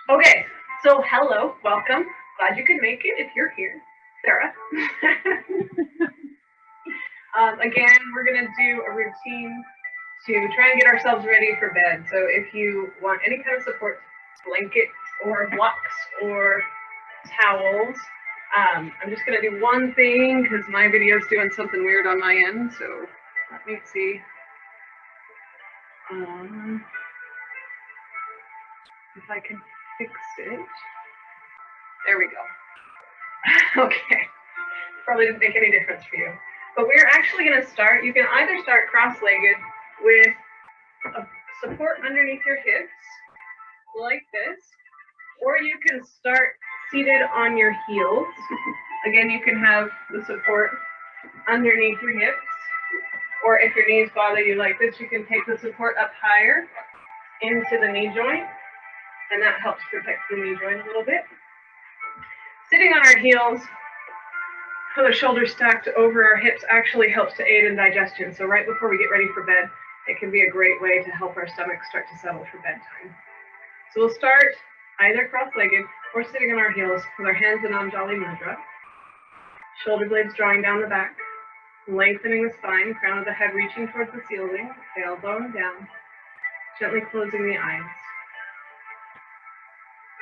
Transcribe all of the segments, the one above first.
Okay, so hello, welcome. Glad you could make it if you're here, Sarah. Again, we're going to do a routine to try and get ourselves ready for bed. So if you want any kind of support, blankets or blocks or towels, I'm just going to do one thing because my video is doing something weird on my end. So let me see if I can fix it. There we go. Okay. Probably didn't make any difference for you. But we're actually going to start, you can either start cross-legged with a support underneath your hips, like this, or you can start seated on your heels. Again, you can have the support underneath your hips, or if your knees bother you like this, you can take the support up higher into the knee joint, and that helps protect the knee joint a little bit. Sitting on our heels, with the shoulders stacked over our hips actually helps to aid in digestion. So right before we get ready for bed, it can be a great way to help our stomach start to settle for bedtime. So we'll start either cross-legged or sitting on our heels with our hands in Anjali Mudra. Shoulder blades drawing down the back, lengthening the spine, crown of the head reaching towards the ceiling, tailbone down, gently closing the eyes.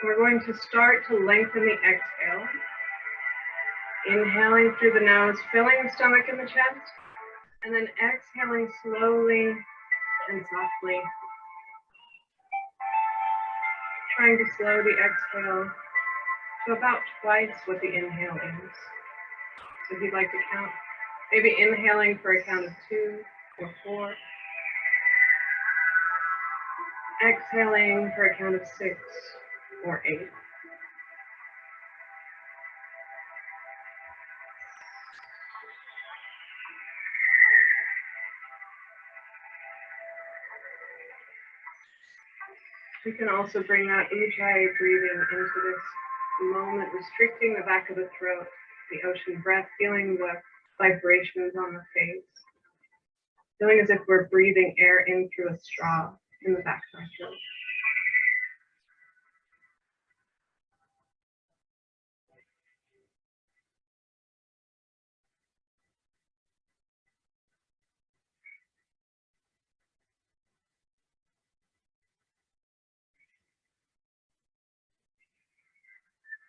We're going to start to lengthen the exhale. Inhaling through the nose, filling the stomach and the chest, and then exhaling slowly and softly. Trying to slow the exhale to about twice what the inhale is. So if you'd like to count, maybe inhaling for a count of 2 or 4. Exhaling for a count of 6 or 8. We can also bring that Ujjayi breathing into this moment, restricting the back of the throat, the ocean breath, feeling the vibrations on the face, feeling as if we're breathing air in through a straw in the back of our throat.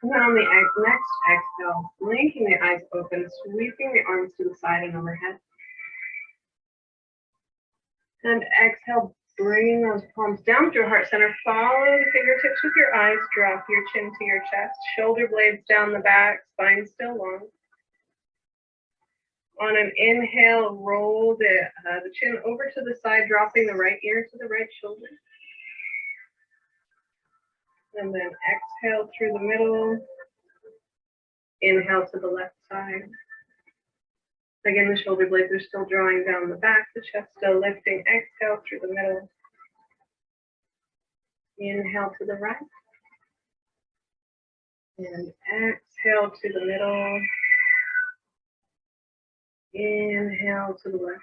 And then on the next exhale, blinking the eyes open, sweeping the arms to the side and overhead. And exhale, bringing those palms down through heart center. Follow the fingertips with your eyes. Drop your chin to your chest. Shoulder blades down the back, spine still long. On an inhale, roll the chin over to the side, dropping the right ear to the right shoulder. And then exhale through the middle. Inhale to the left side. Again, the shoulder blades are still drawing down the back, the chest still lifting. Exhale through the middle. Inhale to the right. And exhale to the middle. Inhale to the left.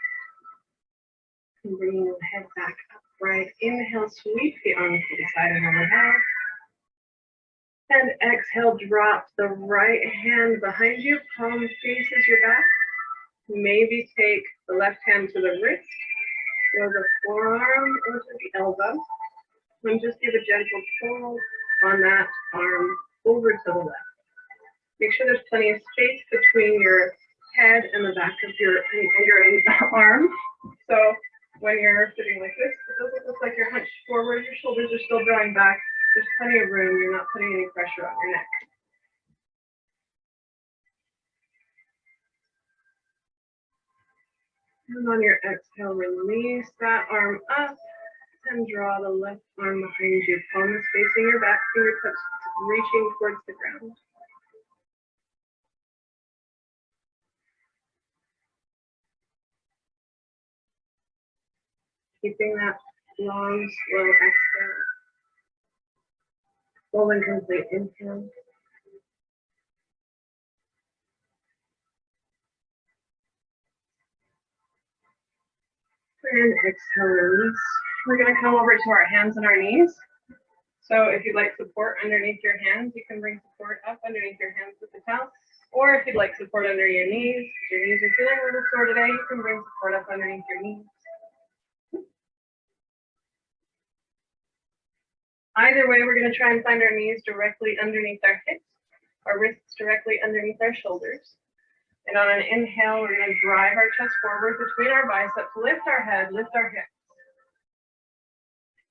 And bringing the head back upright. Inhale, sweep the arms to the side and overhead. And exhale, drop the right hand behind you, palm faces your back. Maybe take the left hand to the wrist or the forearm or to the elbow. And just give a gentle pull on that arm over to the left. Make sure there's plenty of space between your head and the back of your arm. So when you're sitting like this, it doesn't look like you're hunched forward. Your shoulders are still drawing back. There's plenty of room. You're not putting any pressure on your neck. And on your exhale, release that arm up and draw the left arm behind you. Palm is facing your back, fingertips reaching towards the ground. Keeping that long, slow exhale. Full and complete inhale. And exhale, release. We're going to come over to our hands and our knees. So if you'd like support underneath your hands, you can bring support up underneath your hands with the towel. Or if you'd like support under your knees, if your knees are feeling a little sore today, you can bring support up underneath your knees. Either way, we're going to try and find our knees directly underneath our hips, our wrists directly underneath our shoulders. And on an inhale, we're going to drive our chest forward between our biceps, lift our head, lift our hips.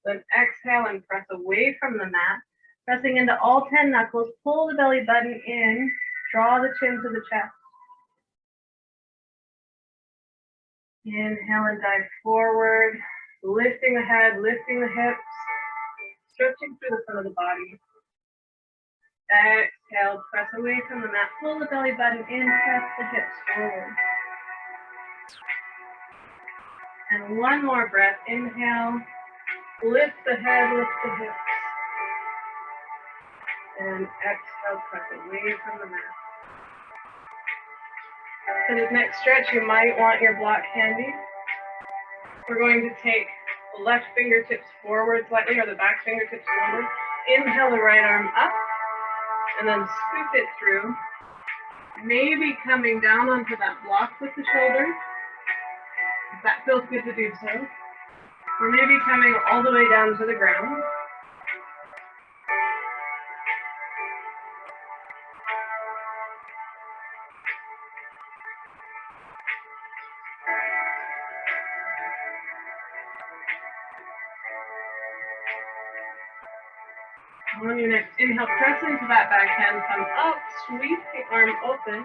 Then exhale and press away from the mat, pressing into all 10 knuckles, pull the belly button in, draw the chin to the chest. Inhale and dive forward, lifting the head, lifting the hips, stretching through the front of the body. Exhale, press away from the mat, pull the belly button in, press the hips forward. And one more breath, inhale, lift the head, lift the hips. And exhale, press away from the mat. For this next stretch, you might want your block handy. We're going to take the left fingertips forward slightly, or the back fingertips forward. Inhale the right arm up, and then scoop it through. Maybe coming down onto that block with the shoulder, if that feels good to do so. Or maybe coming all the way down to the ground. On your next inhale, press into that back hand, come up, sweep the arm open,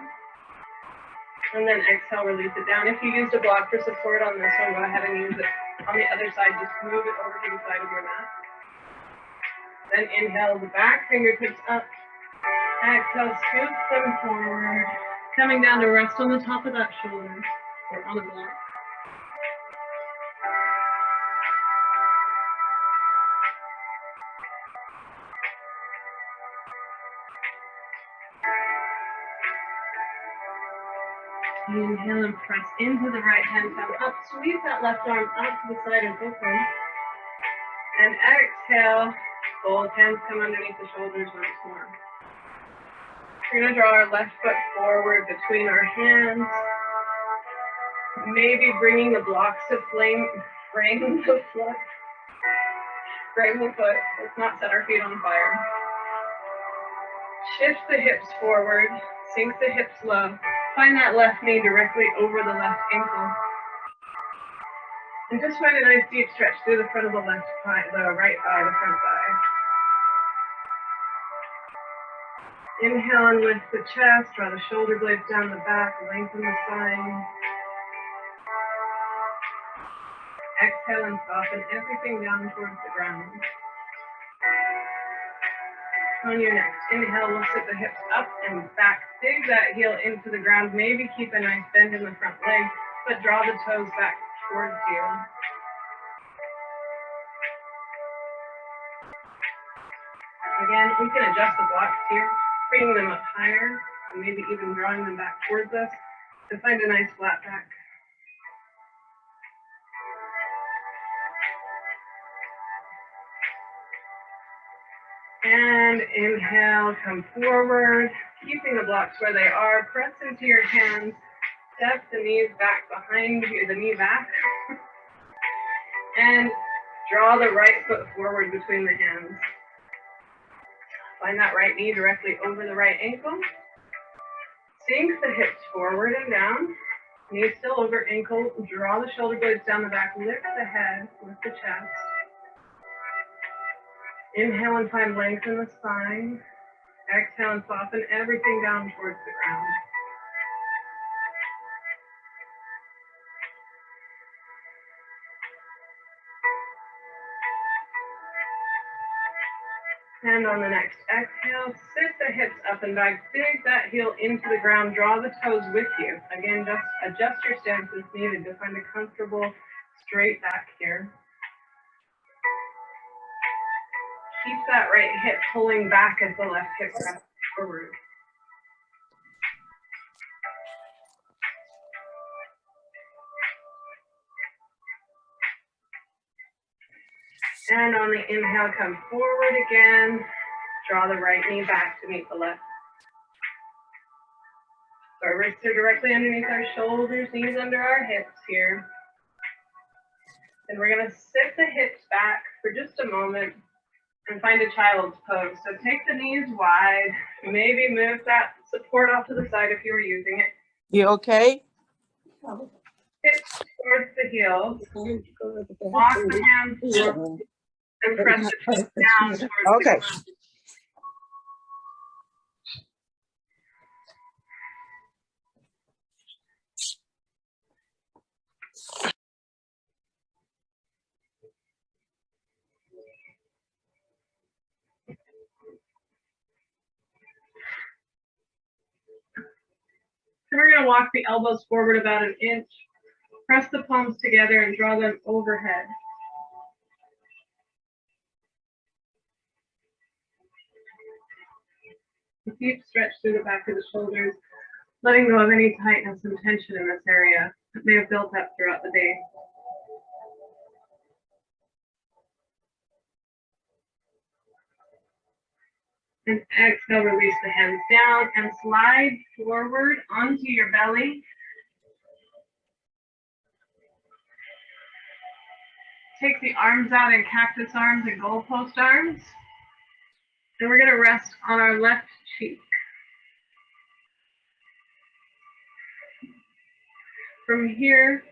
and then exhale, release it down. If you used a block for support on this one, go ahead and use it on the other side, just move it over to the side of your mat. Then inhale the back, fingertips up, exhale, scoop them forward, coming down to rest on the top of that shoulder, or on the block. Inhale and press into the right hand, come up, sweep that left arm up to the side and open. And exhale, both hands come underneath the shoulders once more. We're going to draw our left foot forward between our hands. Maybe bringing the blocks to frame the foot. Frame the foot. Let's not set our feet on fire. Shift the hips forward, sink the hips low. Find that left knee directly over the left ankle. And just find a nice deep stretch through the front of the left thigh, the right thigh, the front thigh. Inhale and lift the chest, draw the shoulder blades down the back, lengthen the spine. Exhale and soften everything down towards the ground. On your next inhale, we'll sit the hips up and back. Dig that heel into the ground. Maybe keep a nice bend in the front leg, but draw the toes back towards you. Again, we can adjust the blocks here, bringing them up higher, and maybe even drawing them back towards us to find a nice flat back. And inhale, come forward, keeping the blocks where they are. Press into your hands, step the knees back behind you, the knee back. And draw the right foot forward between the hands. Find that right knee directly over the right ankle. Sink the hips forward and down. Knee still over ankle. Draw the shoulder blades down the back. Lift the head, lift the chest. Inhale and find length in the spine. Exhale and soften everything down towards the ground. And on the next exhale, sit the hips up and back. Dig that heel into the ground. Draw the toes with you. Again, just adjust your stance as needed to find a comfortable straight back here. Keep that right hip pulling back as the left hip presses forward. And on on the inhale, come forward again. Draw the right knee back to meet the left. So our wrists are directly underneath our shoulders, knees under our hips here. And we're going to sit the hips back for just a moment and find a child's pose. So take the knees wide, maybe move that support off to the side if you were using it. You okay? Hips towards the heels. Walk the hands forward and press the feet down towards the ground. So we're going to walk the elbows forward about an inch. Press the palms together and draw them overhead. A deep stretch through the back of the shoulders, letting go of any tightness and tension in this area that may have built up throughout the day. And exhale, release the hands down and slide forward onto your belly. Take the arms out in cactus arms and goalpost arms. And we're going to rest on our left cheek. From here,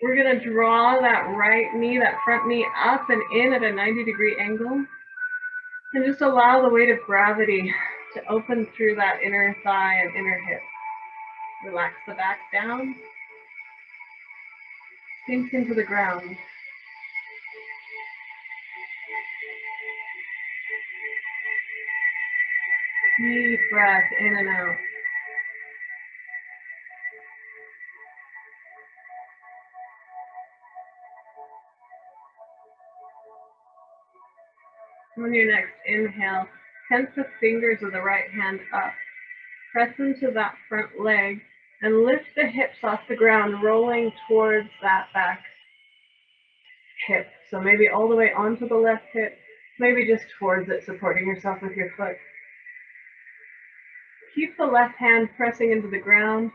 we're going to draw that right knee, that front knee up and in at a 90-degree angle. And just allow the weight of gravity to open through that inner thigh and inner hip. Relax the back down. Sink into the ground. Deep breath in and out. On your next inhale, tense the fingers of the right hand up. Press into that front leg and lift the hips off the ground, rolling towards that back hip. So maybe all the way onto the left hip, maybe just towards it, supporting yourself with your foot. Keep the left hand pressing into the ground.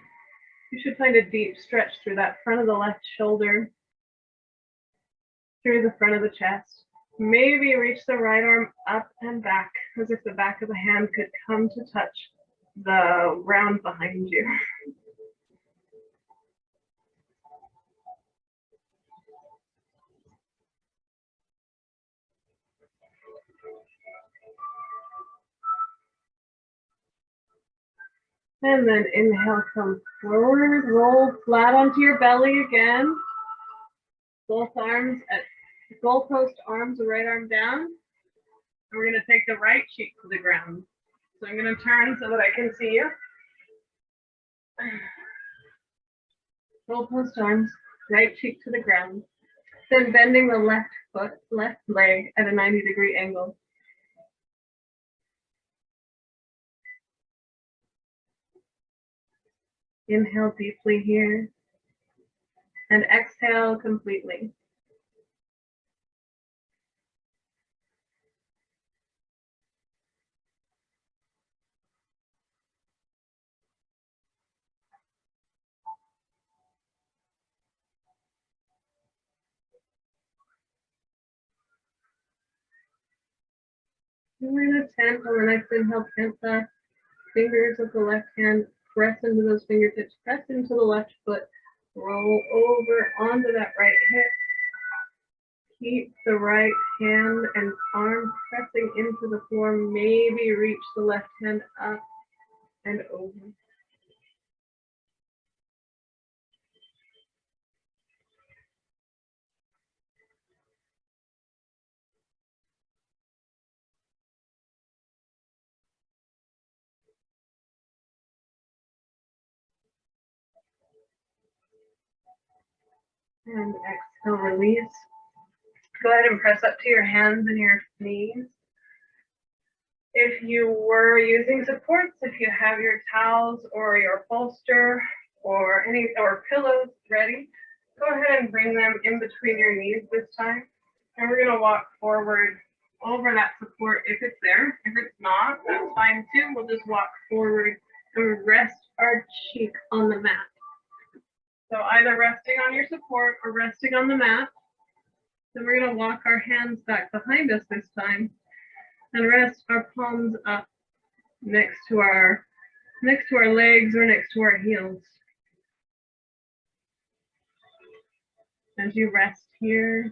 You should find a deep stretch through that front of the left shoulder, through the front of the chest. Maybe reach the right arm up and back, as if the back of the hand could come to touch the ground behind you. And then inhale, come forward, roll flat onto your belly again. Both arms at goalpost arms, the right arm down. And we're going to take the right cheek to the ground. So I'm going to turn so that I can see you. Goalpost arms, right cheek to the ground. Then bending the left foot, left leg at a 90-degree angle. Inhale deeply here. And exhale completely. We're going to tent on the next inhale, tent the fingers of the left hand, press into those fingertips, press into the left foot, roll over onto that right hip. Keep the right hand and arm pressing into the floor, maybe reach the left hand up and over. And exhale, release. Go ahead and press up to your hands and your knees. If you were using supports, if you have your towels or your bolster or pillows ready, go ahead and bring them in between your knees this time. And we're going to walk forward over that support if it's there. If it's not, that's fine too. We'll just walk forward and rest our cheek on the mat. So either resting on your support or resting on the mat. Then we're going to walk our hands back behind us this time and rest our palms up next to our legs or next to our heels. As you rest here,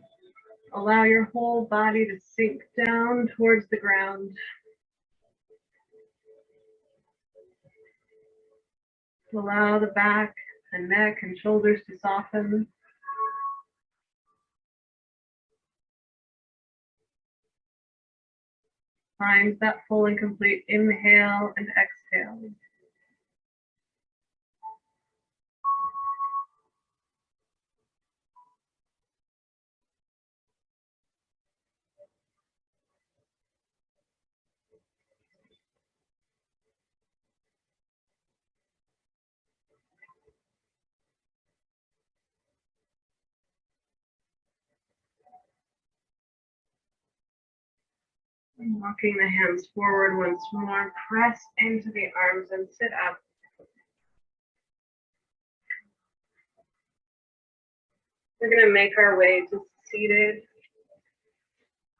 allow your whole body to sink down towards the ground. Allow the back and neck and shoulders to soften. Find that full and complete inhale and exhale. Walking the hands forward once more, press into the arms and sit up. We're going to make our way to seated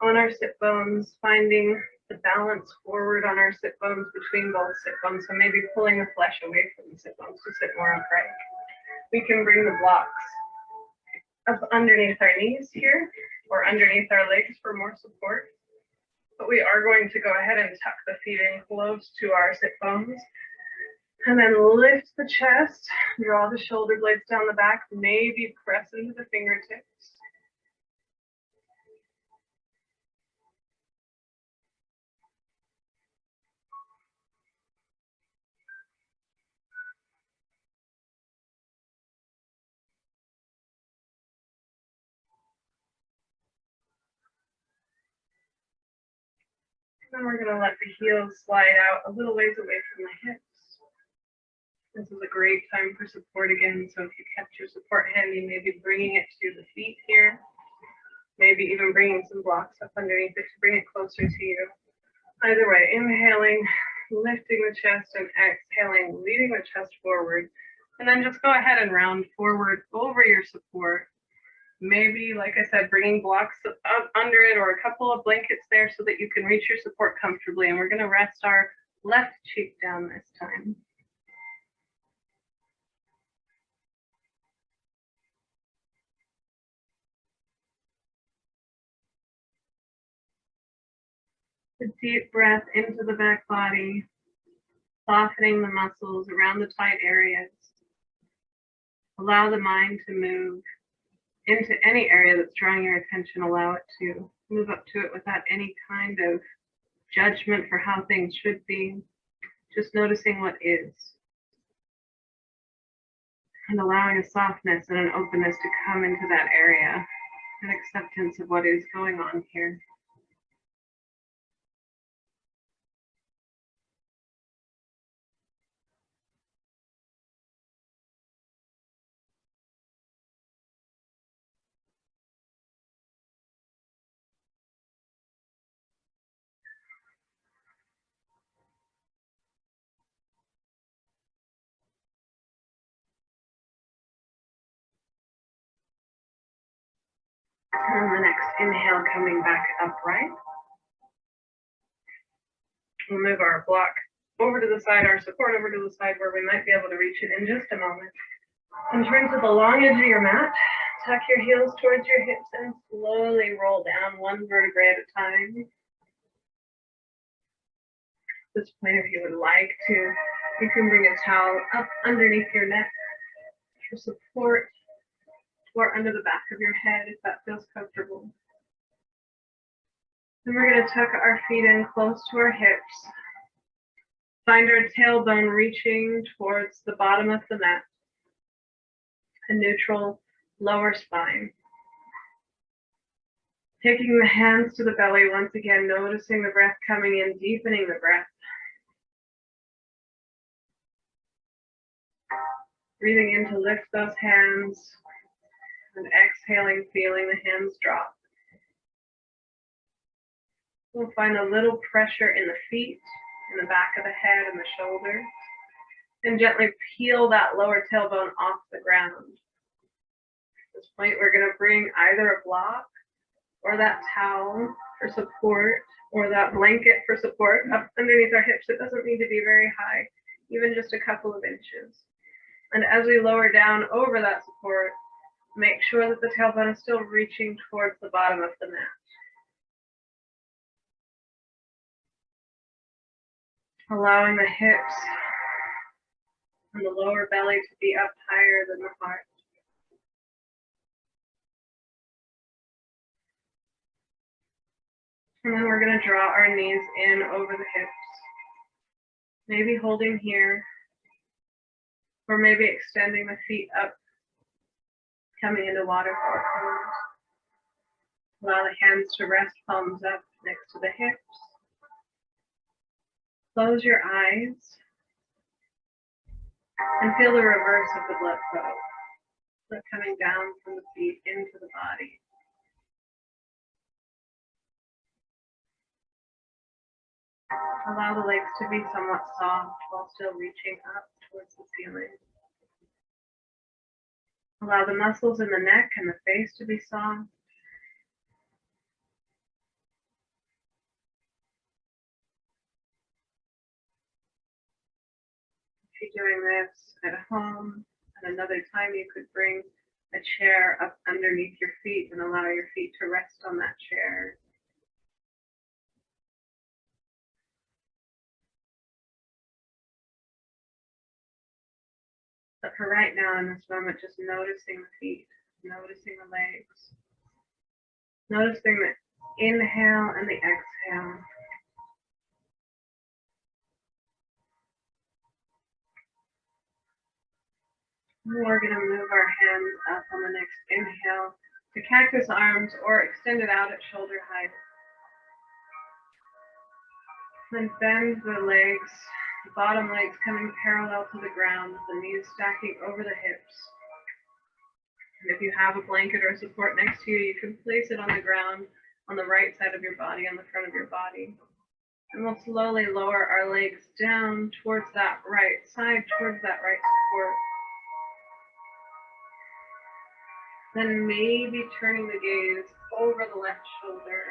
on our sit bones, finding the balance forward on our sit bones between both sit bones. So maybe pulling the flesh away from the sit bones to sit more upright. We can bring the blocks up underneath our knees here or underneath our legs for more support. But we are going to go ahead and tuck the feet in close to our sit bones. And then lift the chest, draw the shoulder blades down the back, maybe press into the fingertips. And we're going to let the heels slide out a little ways away from the hips. This is a great time for support again. So if you kept your support handy, maybe bringing it to the feet here. Maybe even bringing some blocks up underneath it to bring it closer to you. Either way, inhaling, lifting the chest, and exhaling, leading the chest forward. And then just go ahead and round forward over your support. Maybe, like I said, bringing blocks up under it or a couple of blankets there so that you can reach your support comfortably. And we're going to rest our left cheek down this time. A deep breath into the back body, softening the muscles around the tight areas. Allow the mind to move into any area that's drawing your attention. Allow it to move up to it without any kind of judgment for how things should be. Just noticing what is. And allowing a softness and an openness to come into that area. An acceptance of what is going on here. And the next inhale, coming back upright. We'll move our block over to the side, our support over to the side where we might be able to reach it in just a moment. And turn to the long edge of your mat. Tuck your heels towards your hips and slowly roll down one vertebrae at a time. At this point, if you would like to, you can bring a towel up underneath your neck for support or under the back of your head if that feels comfortable. Then we're going to tuck our feet in close to our hips. Find our tailbone reaching towards the bottom of the mat. A neutral lower spine. Taking the hands to the belly once again, noticing the breath coming in, deepening the breath. Breathing in to lift those hands and exhaling, feeling the hands drop. We'll find a little pressure in the feet, in the back of the head and the shoulders, and gently peel that lower tailbone off the ground. At this point, we're going to bring either a block or that towel for support, or that blanket for support up underneath our hips. It doesn't need to be very high, even just a couple of inches. And as we lower down over that support, make sure that the tailbone is still reaching towards the bottom of the mat. Allowing the hips and the lower belly to be up higher than the heart. And then we're going to draw our knees in over the hips. Maybe holding here, or maybe extending the feet up, coming into waterfall pose. Allow the hands to rest palms up next to the hips. Close your eyes and feel the reverse of the blood flow. Blood coming down from the feet into the body. Allow the legs to be somewhat soft while still reaching up towards the ceiling. Allow the muscles in the neck and the face to be soft. If you're doing this at home, at another time you could bring a chair up underneath your feet and allow your feet to rest on that chair. But for right now, in this moment, just noticing the feet, noticing the legs, noticing the inhale and the exhale. We're going to move our hands up on the next inhale to cactus arms or extend it out at shoulder height. Then bend the legs, the bottom legs coming parallel to the ground, the knees stacking over the hips. And if you have a blanket or support next to you, you can place it on the ground on the right side of your body, on the front of your body. And we'll slowly lower our legs down towards that right side, towards that right support. Then maybe turning the gaze over the left shoulder.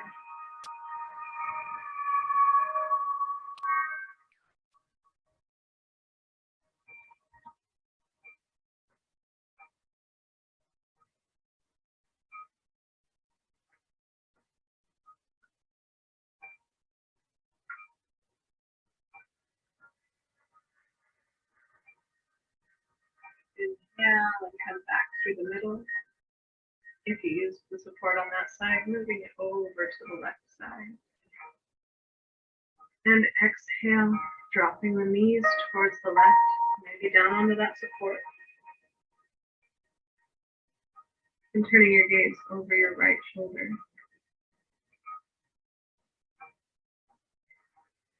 Inhale and come back through the middle. If you use the support on that side, moving it over to the left side. And exhale, dropping the knees towards the left, maybe down onto that support. And turning your gaze over your right shoulder.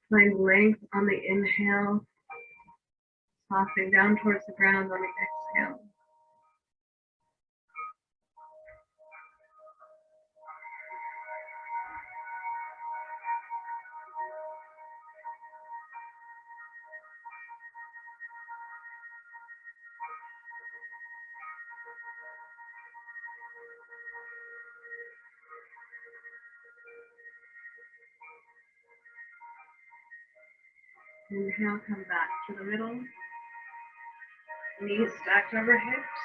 Find length on the inhale, softening down towards the ground on the exhale. Inhale, come back to the middle. Knees stacked over hips.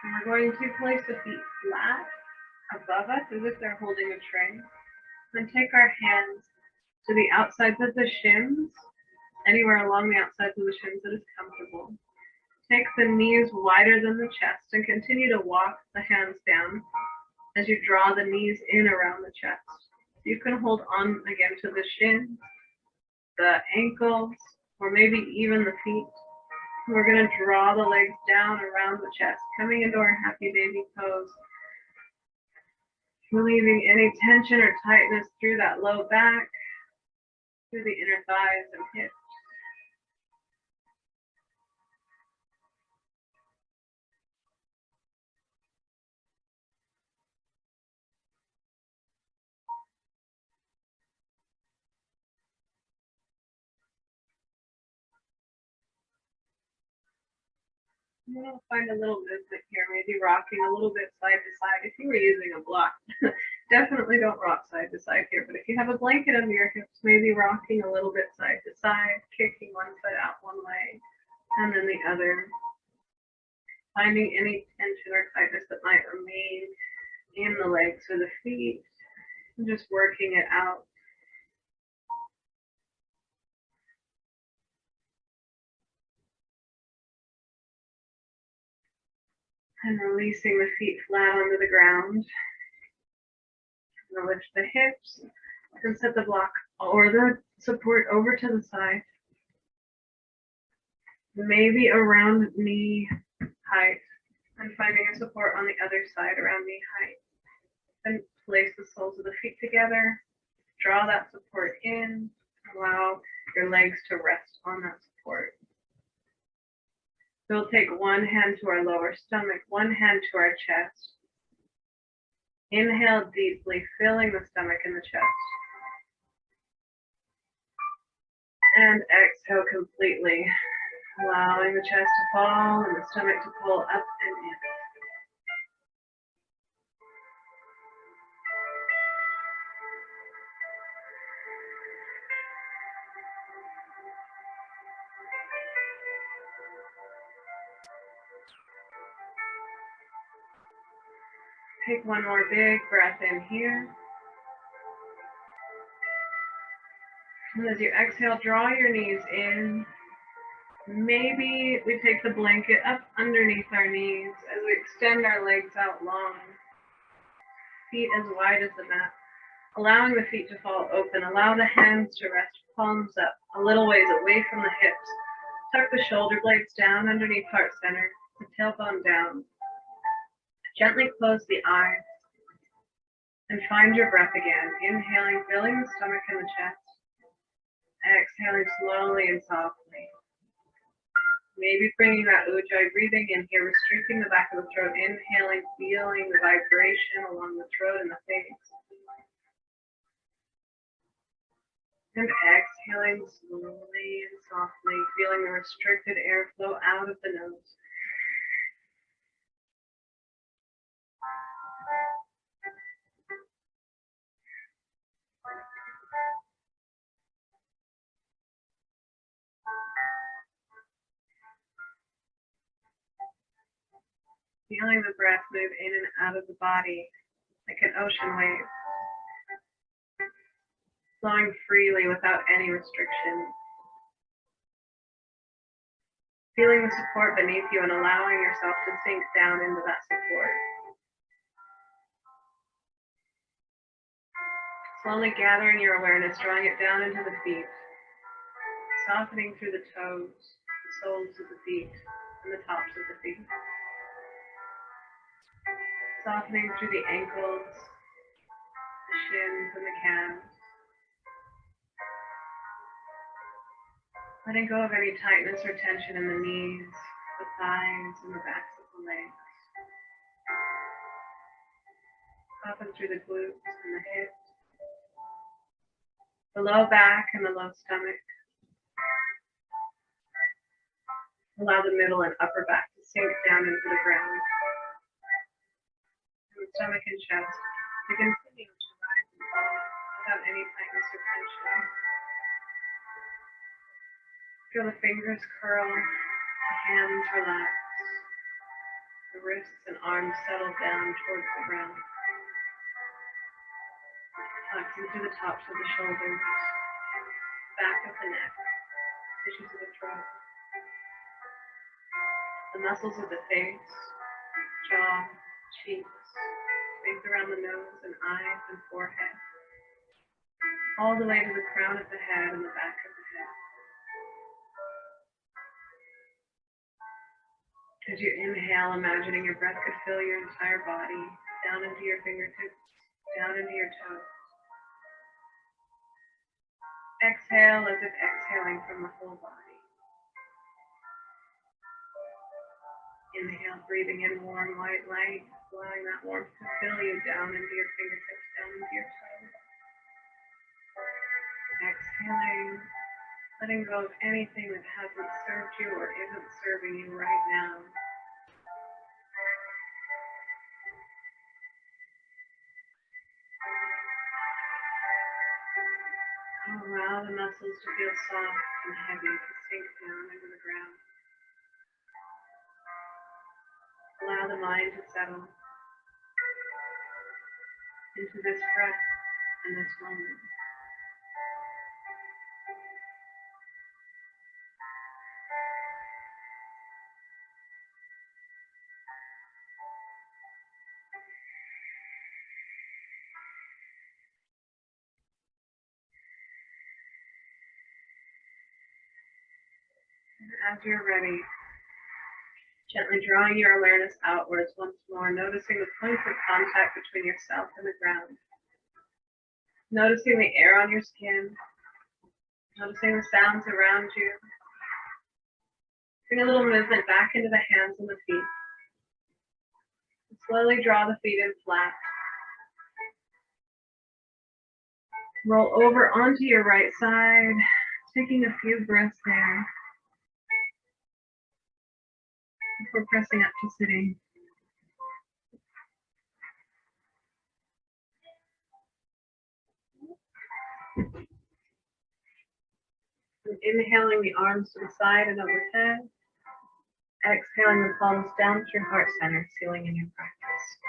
And we're going to place the feet flat above us as if they're holding a tray. Then take our hands to the outsides of the shins, anywhere along the outsides of the shins that is comfortable. Take the knees wider than the chest and continue to walk the hands down as you draw the knees in around the chest. You can hold on again to the shins, the ankles, or maybe even the feet. We're going to draw the legs down around the chest, coming into our happy baby pose. Relieving any tension or tightness through that low back, through the inner thighs and hips. I'm going to find a little movement here, maybe rocking a little bit side to side. If you were using a block, definitely don't rock side to side here. But if you have a blanket under your hips, maybe rocking a little bit side to side, kicking one foot out one way and then the other. Finding any tension or tightness that might remain in the legs or the feet, and just working it out. And releasing the feet flat onto the ground. And lift the hips and set the block or the support over to the side. Maybe around knee height. And finding a support on the other side around knee height. Then place the soles of the feet together. Draw that support in. Allow your legs to rest on that support. We'll take one hand to our lower stomach, one hand to our chest. Inhale deeply, filling the stomach and the chest. And exhale completely, allowing the chest to fall and the stomach to pull up and in. Take one more big breath in here. And as you exhale, draw your knees in. Maybe we take the blanket up underneath our knees as we extend our legs out long. Feet as wide as the mat. Allowing the feet to fall open. Allow the hands to rest, palms up, a little ways away from the hips. Tuck the shoulder blades down underneath heart center, the tailbone down. Gently close the eyes and find your breath again. Inhaling, filling the stomach and the chest. Exhaling slowly and softly. Maybe bringing that ujjayi breathing in here, restricting the back of the throat. Inhaling, feeling the vibration along the throat and the face. And exhaling slowly and softly, feeling the restricted airflow out of the nose. Feeling the breath move in and out of the body like an ocean wave, flowing freely without any restriction. Feeling the support beneath you and allowing yourself to sink down into that support. Slowly gathering your awareness, drawing it down into the feet, softening through the toes, the soles of the feet, and the tops of the feet. Softening through the ankles, the shins, and the calves. Letting go of any tightness or tension in the knees, the thighs, and the backs of the legs. Soften through the glutes and the hips, the low back and the low stomach. Allow the middle and upper back to sink down into the ground. And the stomach and chest to continue to rise and fall without any tightness or tension. Feel the fingers curl, the hands relax, the wrists and arms settle down towards the ground. Flexing through the tops of the shoulders, back of the neck, tissues of the throat, the muscles of the face, jaw, cheeks, space around the nose and eyes and forehead, all the way to the crown of the head and the back of the head. As you inhale, imagining your breath could fill your entire body, down into your fingertips, down into your toes. Exhale as if exhaling from the whole body. Inhale, breathing in warm white light, allowing that warmth to fill you down into your fingertips, down into your toes. Exhaling, letting go of anything that hasn't served you or isn't serving you right now. muscles to feel soft and heavy to sink down into the ground. Allow the mind to settle into this breath and this moment. As you're ready, gently drawing your awareness outwards once more, noticing the points of contact between yourself and the ground. Noticing the air on your skin, noticing the sounds around you. Bring a little movement back into the hands and the feet. Slowly draw the feet in flat. Roll over onto your right side, taking a few breaths there before pressing up to sitting. And inhaling the arms to the side and overhead. Exhaling the palms down to your heart center, sealing in your practice.